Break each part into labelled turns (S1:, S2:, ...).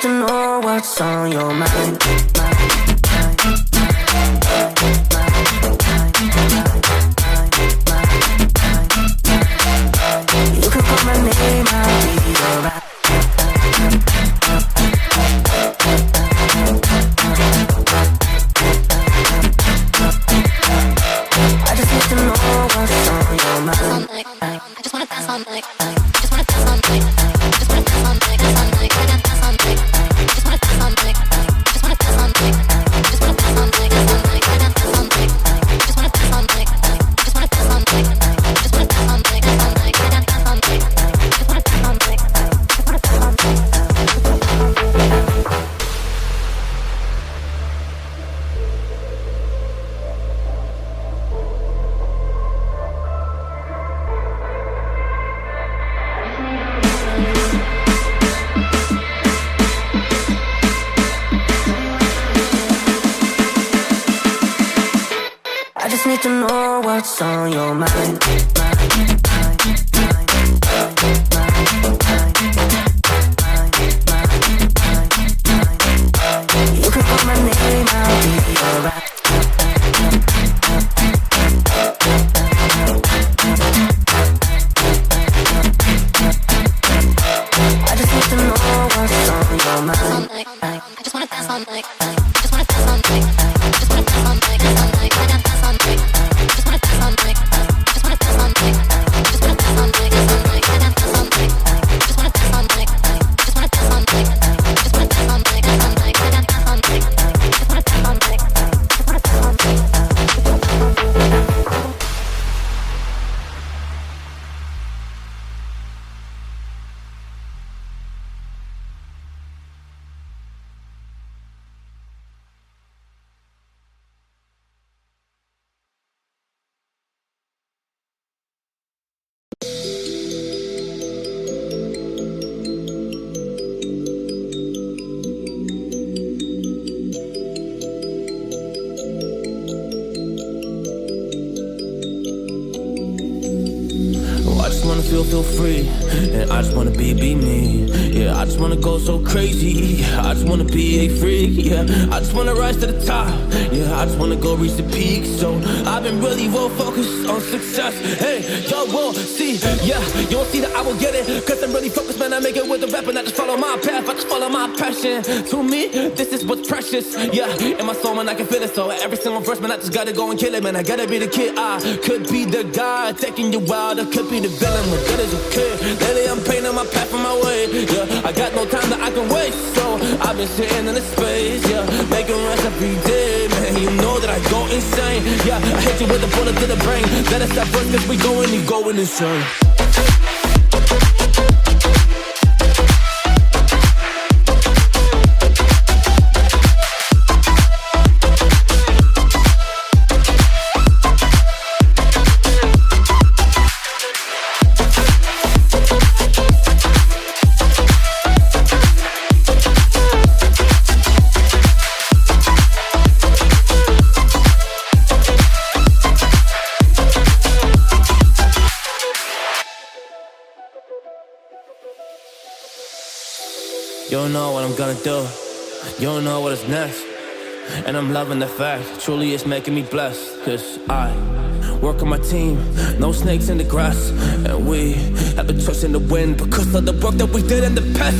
S1: need to know what's on your mind. You can call my name, I'll be alright. I just need to know what's on your mind.
S2: I just wanna dance all night. Just wanna dance all night. Just wanna dance all night. Dance all night. I got dance all night. Just wanna dance all night. Just wanna dance all night. Just wanna dance all night. Dance all night. I got dance all night. Just wanna dance all night. Just wanna dance all night. Just wanna dance all night. Dance all night. I got dance all night. Just wanna dance all night. Just wanna dance all night.
S1: I just need to know what's on your mind. You can call my name, I'll be alright. I just need to know what's on your mind.
S2: I just wanna dance all night. Just wanna dance all night. Just wanna dance all night. Dance all night. I got dance all night. Just wanna dance all night. Just wanna dance all night. Just wanna dance all night. Dance all night. I got dance all night. Just wanna dance all night. Just wanna dance all night. Just wanna dance all night. Dance all night. I got dance all night. Just wanna dance all night. Just wanna dance all night.
S3: Feel free, and I just wanna be me. Yeah, I just wanna go so crazy. I just wanna be a freak. Yeah, I just wanna rise to the top. Yeah, I just wanna go reach the peak. So I've been really well focused on success. Hey, y'all will see. Yeah, you won't see that I will get it. Cause I'm really focused, man. I make it with the rap and I just follow my path. I just follow my passion. To me, this is what's precious. Yeah, in my soul, man, I can feel it. So every single verse, man, I just gotta go and kill it, man. I gotta be the kid. I could be the guy taking you wild. I could be the villain. Good as a kid. Lately I'm painting my path on my way. Yeah, I got no time that I can waste. So I've been sitting in the space. Yeah, making rest every day. Man, you know that I go insane. Yeah, I hit you with a bullet to the brain. Let us stop first cause we going, you going insane. You don't know what I'm gonna do. You don't know what is next. And I'm loving the fact, truly it's making me blessed. Cause I work on my team, no snakes in the grass. And we have been trust in the wind because of the work that we did in the past.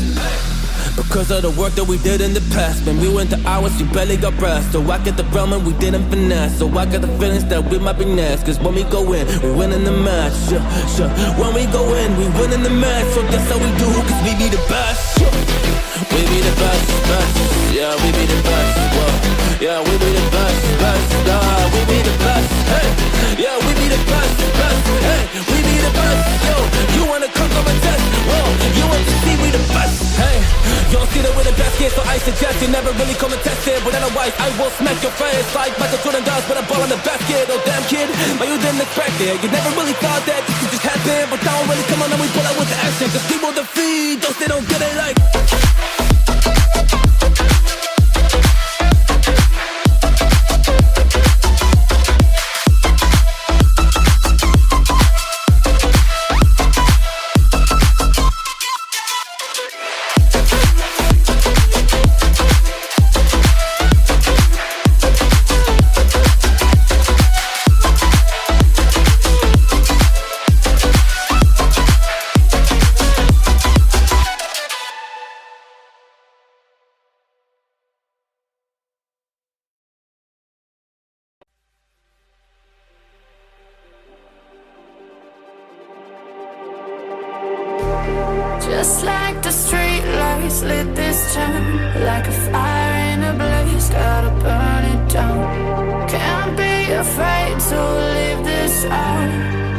S3: Because of the work that we did in the past. When we went to hours, you barely got rest. So I get the realm and we didn't finesse. So I got the feelings that we might be next. Cause when we go in, we win in the match. Sure. When we go in, we win in the match. So that's how we do, cause we be the best. We be the best, best. Yeah, we be the best. Whoa. Yeah, we be the best, best. We be the best. Hey, yeah, we be the best, best. Hey, we be the best. Yo, you wanna come on a test? Whoa, you want to see we the best? Hey, you don't see that we're the best kid, so I suggest you never really come and test it. But otherwise, I will smack your face like Michael Jordan does with a ball in the basket. Oh damn kid, but you didn't expect it. You never really thought that this could just happen. But now really come on and we pull out with the action. Cause people defeat those they don't get it like.
S1: like the street lights lit this town, like a fire in a blaze, gotta burn it down. Can't be afraid to leave this out.